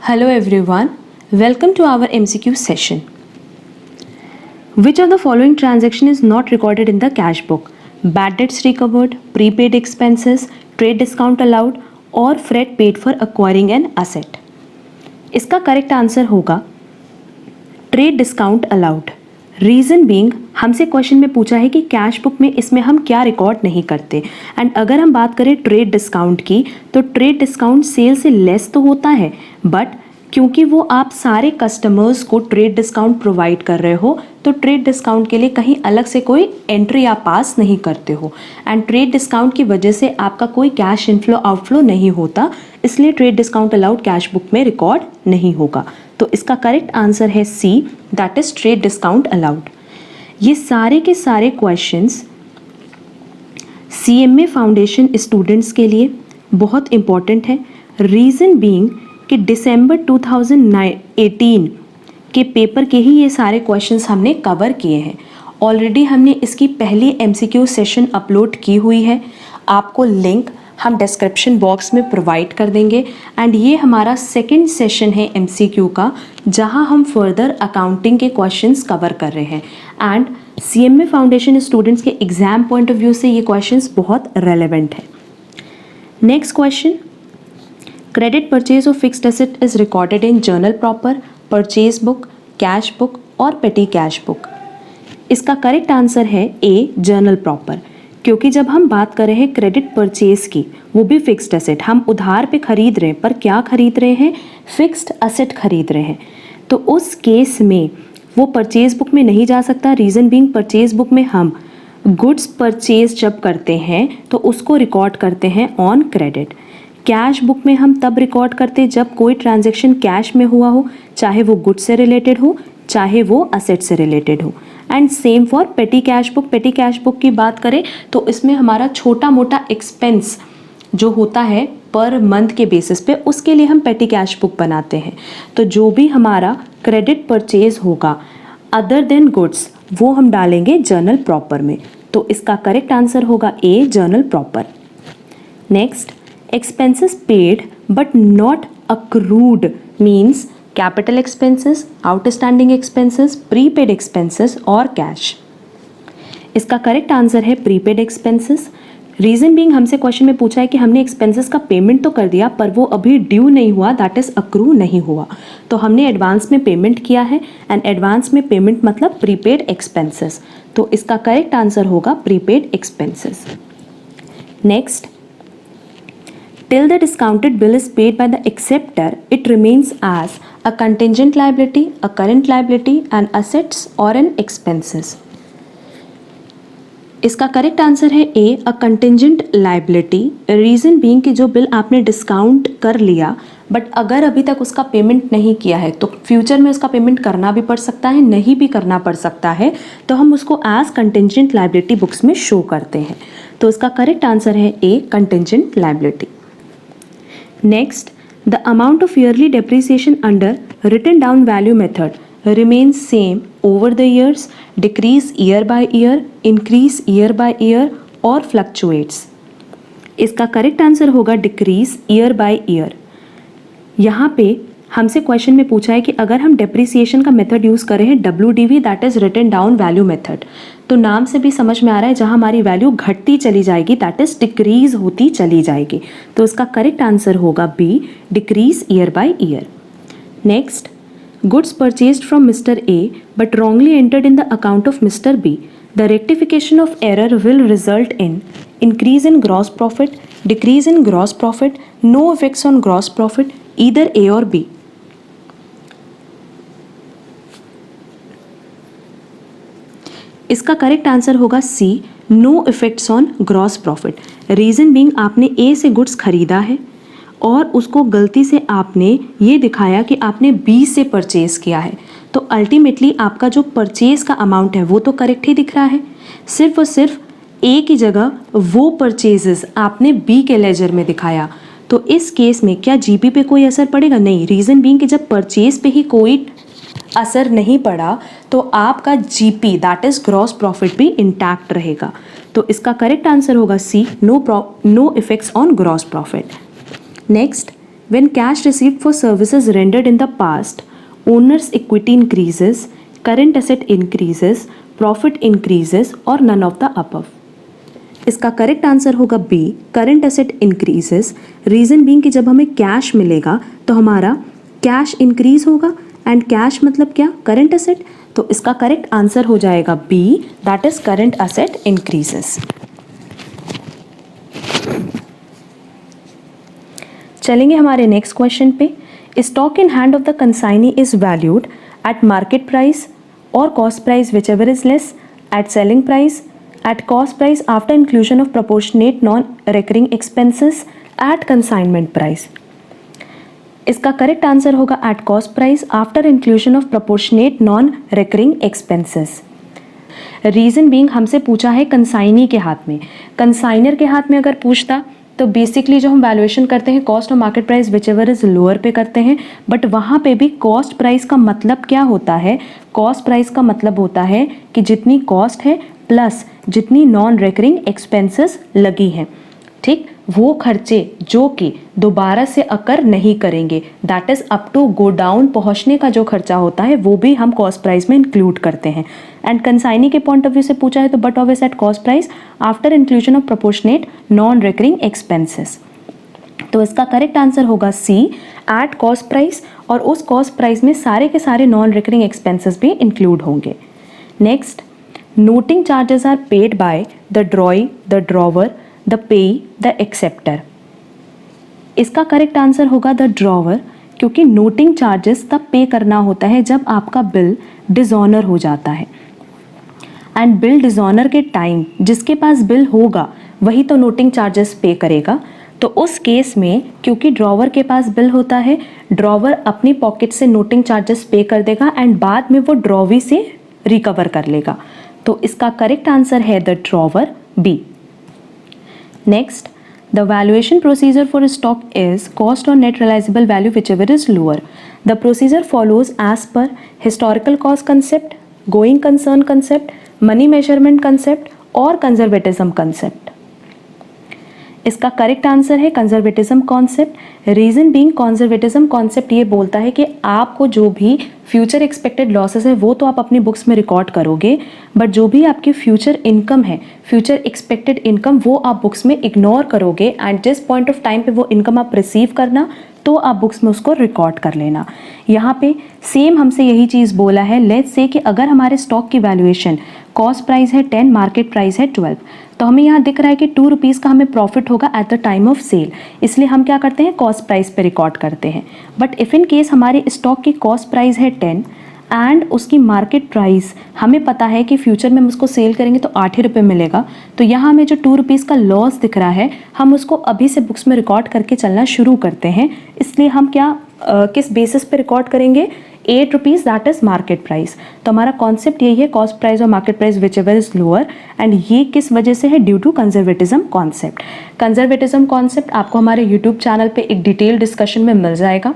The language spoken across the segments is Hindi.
Hello everyone, welcome to our MCQ session. Which of the following transaction is not recorded in the cash book? Bad debts recovered, prepaid expenses, trade discount allowed और freight paid for acquiring an asset. इसका करेक्ट आंसर होगा trade discount allowed. Reason being हमसे क्वेश्चन में पूछा है कि कैश बुक में इसमें हम क्या रिकॉर्ड नहीं करते. एंड अगर हम बात करें ट्रेड डिस्काउंट की तो ट्रेड डिस्काउंट सेल से लेस तो होता है, बट क्योंकि वो आप सारे कस्टमर्स को ट्रेड डिस्काउंट प्रोवाइड कर रहे हो तो ट्रेड डिस्काउंट के लिए कहीं अलग से कोई एंट्री आप पास नहीं करते हो. एंड ट्रेड डिस्काउंट की वजह से आपका कोई कैश इनफ्लो आउटफ्लो नहीं होता, इसलिए trade discount allowed cash book में रिकॉर्ड नहीं होगा. तो इसका करेक्ट आंसर है C, that is trade discount allowed. ये सारे के सारे क्वेश्चंस CMA फाउंडेशन स्टूडेंट्स के लिए बहुत इम्पॉर्टेंट है. रीज़न बीइंग कि दिसंबर 2018 के पेपर के ही ये सारे क्वेश्चंस हमने कवर किए हैं. ऑलरेडी हमने इसकी पहली MCQ सेशन अपलोड की हुई है. आपको लिंक हम डिस्क्रिप्शन बॉक्स में प्रोवाइड कर देंगे. एंड ये हमारा सेकंड सेशन है MCQ का, जहां हम फर्दर अकाउंटिंग के क्वेश्चंस कवर कर रहे हैं. एंड CMA फाउंडेशन स्टूडेंट्स के एग्जाम पॉइंट ऑफ व्यू से ये क्वेश्चंस बहुत रेलेवेंट है. Next question, credit purchase of fixed asset is recorded in journal proper, purchase book, cash book और पेटी कैश बुक. इसका करेक्ट आंसर है ए, जर्नल प्रॉपर. क्योंकि जब हम बात कर रहे हैं क्रेडिट परचेज की, वो भी फिक्स्ड एसेट, हम उधार पे खरीद रहे हैं, पर क्या खरीद रहे हैं? फिक्स्ड एसेट खरीद रहे हैं. तो उस केस में वो परचेज बुक में नहीं जा सकता. रीज़न बीइंग परचेज बुक में हम गुड्स परचेज जब करते हैं तो उसको रिकॉर्ड करते हैं ऑन क्रेडिट. कैश बुक में हम तब रिकॉर्ड करते हैं जब कोई ट्रांजैक्शन कैश में हुआ हो, चाहे वो गुड्स से रिलेटेड हो, चाहे वो असेट से रिलेटेड हो. एंड सेम फॉर पेटी कैश बुक. पेटी कैश बुक की बात करें तो इसमें हमारा छोटा मोटा एक्सपेंस जो होता है पर मंथ के बेसिस पे, उसके लिए हम पेटी कैश बुक बनाते हैं. तो जो भी हमारा क्रेडिट परचेज होगा अदर देन गुड्स, वो हम डालेंगे जर्नल प्रॉपर में. तो इसका करेक्ट आंसर होगा A, journal proper. Next, expenses paid but not accrued means capital expenses, outstanding expenses, prepaid expenses और cash. इसका करेक्ट आंसर है प्रीपेड एक्सपेंसेस. रीज़न बीइंग हमसे क्वेश्चन में पूछा है कि हमने एक्सपेंसेस का पेमेंट तो कर दिया पर वो अभी ड्यू नहीं हुआ, दैट इज अक्रू नहीं हुआ. तो हमने एडवांस में पेमेंट किया है एंड एडवांस में पेमेंट मतलब प्रीपेड एक्सपेंसेस. तो इसका करेक्ट आंसर होगा prepaid expenses. Next, till the discounted bill is paid by the acceptor, it remains as a contingent liability, a current liability, an assets or an expenses. इसका करेक्ट आंसर है ए, अ कंटिंजेंट लाइबिलिटी. रीज़न बीइंग कि जो बिल आपने डिस्काउंट कर लिया बट अगर अभी तक उसका पेमेंट नहीं किया है तो फ्यूचर में उसका पेमेंट करना भी पड़ सकता है, नहीं भी करना पड़ सकता है, तो हम उसको एज कंटिंजेंट लाइबिलिटी बुक्स में शो करते हैं. तो इसका करेक्ट आंसर है A, contingent liability. Next, the amount of yearly depreciation under written down value method remains same over the years, decrease year by year, increase year by year or fluctuates. इसका करेक्ट आंसर होगा डिक्रीज ईयर बाय ईयर. यहाँ पे हमसे क्वेश्चन में पूछा है कि अगर हम डेप्रिसिएशन का मेथड यूज़ कर रहे हैं WDV, that is written down value method, तो नाम से भी समझ में आ रहा है जहाँ हमारी वैल्यू घटती चली जाएगी दैट इज डिक्रीज होती चली जाएगी. तो इसका करेक्ट आंसर होगा B, decrease year by year. Next, goods purchased from mister A but wrongly entered in the account of mister B, the rectification of error will result in increase in gross profit, decrease in gross profit, no effects on gross profit, either A or B. इसका करेक्ट आंसर होगा C, no effects on gross profit. Reason being आपने ए से गुड्स खरीदा है और उसको गलती से आपने ये दिखाया कि आपने बी से परचेज किया है, तो अल्टीमेटली आपका जो परचेज का अमाउंट है वो तो करेक्ट ही दिख रहा है. सिर्फ और सिर्फ ए की जगह वो परचेजेस आपने बी के लेजर में दिखाया, तो इस केस में क्या जीपी पे कोई असर पड़ेगा? नहीं. रीज़न बीइंग कि जब परचेज पे ही कोई असर नहीं पड़ा तो आपका GP that is gross profit भी इंटैक्ट रहेगा. तो इसका करेक्ट आंसर होगा C, no effects on gross profit. Next, when cash received for services rendered in the past, owner's equity increases, current asset increases, profit increases और नन ऑफ द अबव। इसका करेक्ट आंसर होगा B, current asset increases. Reason being कि जब हमें कैश मिलेगा तो हमारा कैश इंक्रीज होगा, एंड कैश मतलब क्या, करंट एसेट। तो इसका करेक्ट आंसर हो जाएगा B, that is current asset increases. चलेंगे हमारे नेक्स्ट क्वेश्चन पे। Stock in hand of the consignee is valued at market price और cost price whichever is less, at selling price, at cost price after inclusion of proportionate non recurring expenses, at consignment price. इसका करेक्ट आंसर होगा at cost price after inclusion of proportionate non recurring expenses. Reason being हमसे पूछा है कंसाइनी के हाथ में। कंसाइनर के हाथ में अगर पूछता तो बेसिकली जो हम वैल्यूएशन करते हैं कॉस्ट और market price whichever is lower पे करते हैं, बट वहाँ पे भी कॉस्ट प्राइस का मतलब क्या होता है, कॉस्ट प्राइस का मतलब होता है कि जितनी कॉस्ट है प्लस जितनी नॉन रिकरिंग एक्सपेंसेस लगी हैं, ठीक, वो खर्चे जो कि दोबारा से अकर नहीं करेंगे, that is up to go down पहुंचने का जो खर्चा होता है वो भी हम कॉस्ट प्राइस में इंक्लूड करते हैं। एंड कंसाइनी के पॉइंट ऑफ व्यू से पूछा है तो but always at cost price after inclusion of proportionate non recurring expenses. तो इसका करेक्ट आंसर होगा सी, एट कॉस्ट प्राइस, और उस कॉस्ट प्राइस में सारे के सारे नॉन रिकरिंग एक्सपेंसेस भी इंक्लूड होंगे। Next, noting charges are paid by the drawee, the drawer, the payee, the acceptor. इसका करेक्ट आंसर होगा द ड्रॉवर, क्योंकि नोटिंग चार्जेस तब पे करना होता है जब आपका बिल डिसऑनर हो जाता है, एंड बिल डिसऑनर के टाइम जिसके पास बिल होगा वही तो नोटिंग चार्जेस पे करेगा। तो उस केस में क्योंकि ड्रॉवर के पास बिल होता है, ड्रॉवर अपनी पॉकेट से नोटिंग चार्जेस पे कर देगा एंड बाद में वो ड्रॉवी से रिकवर कर लेगा। तो इसका करेक्ट आंसर है the drawer, B. Next, the valuation procedure for stock is cost or net realizable value whichever is lower. The procedure follows as per historical cost concept, going concern concept, money measurement concept और conservatism concept. इसका करेक्ट आंसर है conservatism concept. Reason being conservatism concept ये बोलता है कि आपको जो भी फ्यूचर एक्सपेक्टेड लॉसेस है वो तो आप अपनी बुक्स में रिकॉर्ड करोगे, बट जो भी आपकी फ्यूचर इनकम है, फ्यूचर एक्सपेक्टेड इनकम, वो आप बुक्स में इग्नोर करोगे, एंड जिस पॉइंट ऑफ टाइम पे वो इनकम आप रिसीव करना तो आप बुक्स में उसको रिकॉर्ड कर लेना। यहाँ पे सेम हमसे यही चीज़ बोला है। लेट्स से कि अगर हमारे स्टॉक की वैल्यूएशन कॉस्ट प्राइस है 10, मार्केट प्राइस है 12, तो हमें यहाँ दिख रहा है कि 2 रुपीज़ का हमें प्रॉफिट होगा at the time of sale, इसलिए हम क्या करते हैं, कॉस्ट प्राइस पे रिकॉर्ड करते हैं। बट इफ़ इन केस हमारे स्टॉक की कॉस्ट प्राइस है 10 एंड उसकी मार्केट प्राइस हमें पता है कि फ्यूचर में हम उसको सेल करेंगे तो 8 ही रुपये मिलेगा, तो यहाँ हमें जो 2 रुपीज़ का लॉस दिख रहा है हम उसको अभी से बुक्स में रिकॉर्ड करके चलना शुरू करते हैं। इसलिए हम क्या किस बेसिस पे रिकॉर्ड करेंगे, 8 rupees that is market price. तो हमारा कॉन्सेप्ट यही है, कॉस्ट प्राइस और market price whichever is lower, and ये किस वजह से है, due to conservatism concept. Conservatism concept आपको हमारे यूट्यूब चैनल पे एक डिटेल डिस्कशन में मिल जाएगा।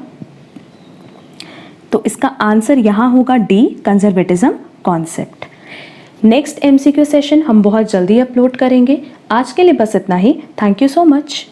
तो इसका आंसर यहाँ होगा D, conservatism concept. Next MCQ session हम बहुत जल्दी अपलोड करेंगे। आज के लिए बस इतना ही। Thank you so much.